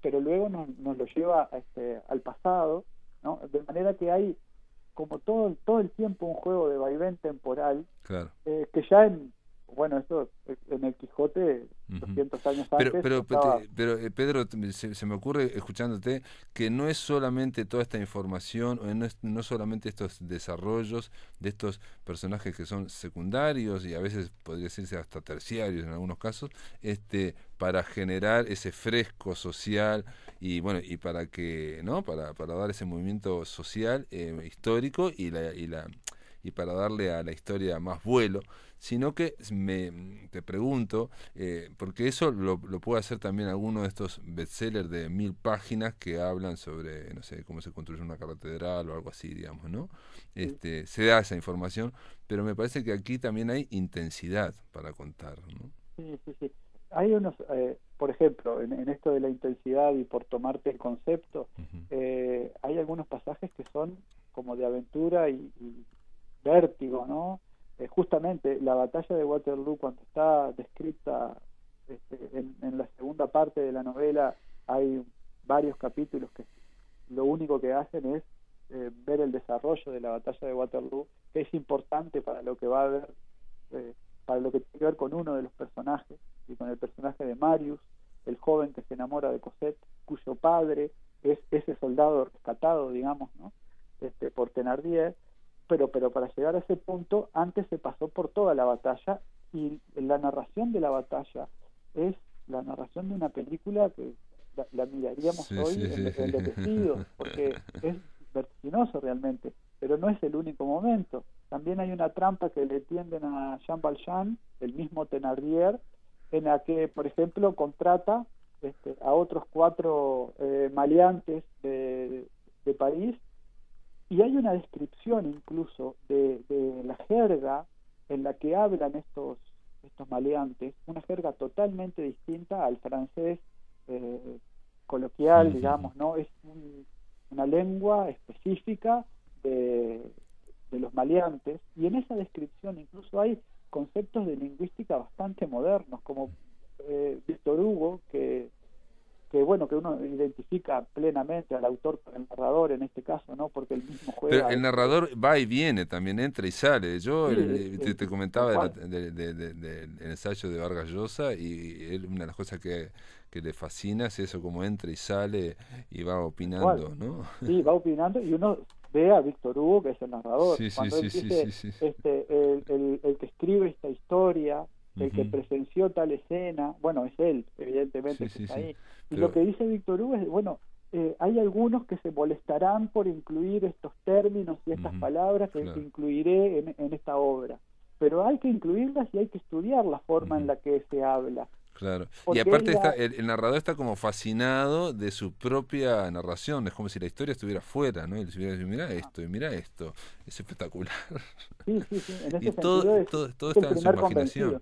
pero luego nos lo lleva al pasado, ¿no? De manera que hay como todo el tiempo un juego de vaivén temporal, que ya esto en el Quijote 200 años antes pero Pedro, se me ocurre escuchándote que no es solamente toda esta información, no solamente estos desarrollos de estos personajes que son secundarios y a veces podría decirse hasta terciarios en algunos casos, para generar ese fresco social y para que para dar ese movimiento social histórico y para darle a la historia más vuelo, sino que te pregunto, porque eso lo puede hacer también alguno de estos bestsellers de 1000 páginas que hablan sobre, no sé, cómo se construye una catedral o algo así, digamos, ¿no? Se da esa información, pero me parece que aquí también hay intensidad para contar, ¿no? Sí. Hay unos, por ejemplo, en esto de la intensidad y por tomarte el concepto, hay algunos pasajes que son como de aventura y vértigo, ¿no? Justamente la batalla de Waterloo, cuando está descrita en la segunda parte de la novela, hay varios capítulos que lo único que hacen es ver el desarrollo de la batalla de Waterloo, que es importante para lo que va a haber, para lo que tiene que ver con uno de los personajes, y con el personaje de Marius, el joven que se enamora de Cosette, cuyo padre es ese soldado rescatado, digamos, ¿no? Por Thénardier. Pero para llegar a ese punto, antes se pasó por toda la batalla, y la narración de la batalla es la narración de una película que la miraríamos hoy enloquecidos, porque es vertiginoso realmente, pero no es el único momento. También hay una trampa que le tienden a Jean Valjean, el mismo Thénardier, en la que, por ejemplo, contrata a otros 4 maleantes de París, y hay una descripción incluso de la jerga en la que hablan estos maleantes, una jerga totalmente distinta al francés coloquial, digamos, ¿no? Es una lengua específica de los maleantes, y en esa descripción incluso hay conceptos de lingüística bastante modernos, como Víctor Hugo, que uno identifica plenamente al autor con el narrador en este caso, ¿no? Porque el mismo juega. Pero el narrador va y viene, también entra y sale. Yo te comentaba del ensayo de Vargas Llosa, y él, una de las cosas que le fascina es eso, como entra y sale y va opinando, ¿no? Sí, va opinando, y uno ve a Víctor Hugo, que es el narrador. Cuando él dice, el que escribe esta historia, el que presenció tal escena, es él, evidentemente, que está ahí. Y lo que dice Víctor Hugo es, hay algunos que se molestarán por incluir estos términos y estas palabras que incluiré en esta obra, pero hay que incluirlas y hay que estudiar la forma en la que se habla. Claro, porque y aparte el narrador está como fascinado de su propia narración, es como si la historia estuviera fuera, ¿no? Y le estuviera diciendo, mira esto, es espectacular. Sí, en ese y sentido todo está en su imaginación.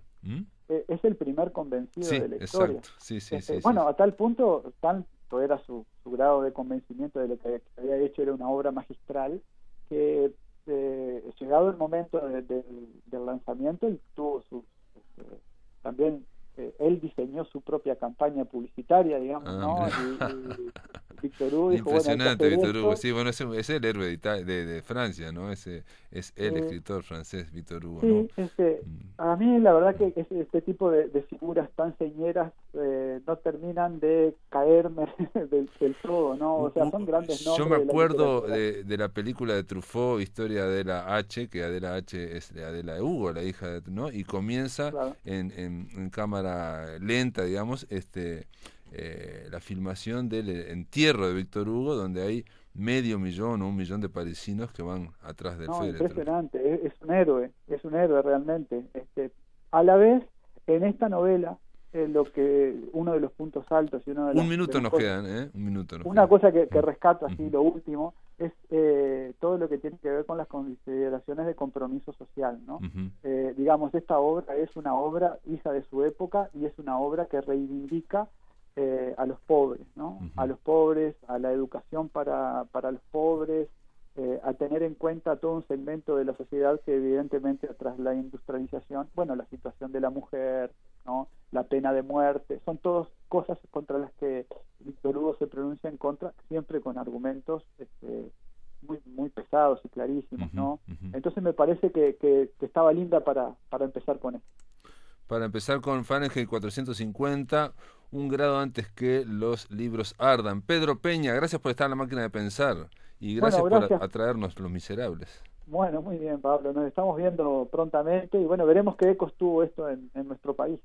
Es el primer convencido de la historia. Exacto. Sí, a tal punto, tanto era su grado de convencimiento de lo que había hecho era una obra magistral, que llegado el momento del lanzamiento, él tuvo también él diseñó su propia campaña publicitaria, digamos, ¿no? Y Víctor Hugo dijo, impresionante, bueno, Víctor Hugo. Sí, bueno, es el héroe de Francia, ¿no? Ese es el eh, escritor francés, Víctor Hugo, ¿no? sí, a mí la verdad que este tipo de figuras tan señeras no terminan de caerme del todo, ¿no? O sea, son grandes nombres. Yo me acuerdo de la literatura. de la película de Truffaut, Historia de Adela H., que Adela H. es de Adela de Hugo, la hija de, ¿no? Y comienza Claro. en cámara lenta, digamos, la filmación del entierro de Víctor Hugo, donde hay 500.000 o 1.000.000 de parisinos que van atrás del No, féretro. impresionante, es un héroe realmente. A la vez, en esta novela, uno de los puntos altos y uno de Un minuto las nos cosas, quedan, ¿eh? Un minuto nos una queda. cosa que rescato así, Ujú. lo último, es todo lo que tiene que ver con las consideraciones de compromiso social, ¿no? Ujú. Digamos, esta obra es una obra hija de su época y es una obra que reivindica a los pobres, ¿no? Ujú. A los pobres, a la educación para los pobres, a tener en cuenta todo un segmento de la sociedad que evidentemente tras la industrialización, bueno, la situación de la mujer, ¿no? La pena de muerte, son todas cosas contra las que Víctor Hugo se pronuncia en contra, siempre con argumentos muy pesados y clarísimos, ¿no? Ujú, ujú. Entonces me parece que estaba linda para empezar con esto. Para empezar con Fahrenheit 450, un grado antes que los libros ardan. Pedro Peña, gracias por estar en la máquina de pensar y Bueno, gracias por gracias. atraernos Los Miserables. Bueno, muy bien, Pablo. Nos estamos viendo prontamente y bueno, veremos qué ecos tuvo esto en nuestro país.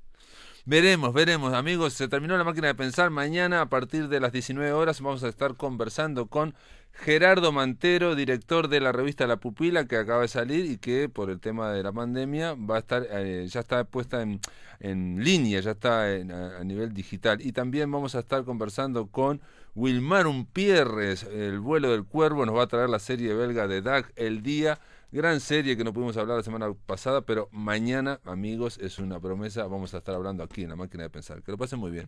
Veremos, amigos, se terminó la máquina de pensar. Mañana a partir de las 19 horas vamos a estar conversando con Gerardo Mantero, director de la revista La Pupila, que acaba de salir y que por el tema de la pandemia va a estar, ya está puesta en línea, ya está a nivel digital. Y también vamos a estar conversando con Wilmar Umpierres, El vuelo del cuervo, nos va a traer la serie belga de Dag El Día. Gran serie que no pudimos hablar la semana pasada, pero mañana, amigos, es una promesa, vamos a estar hablando aquí en la máquina de pensar. Que lo pasen muy bien.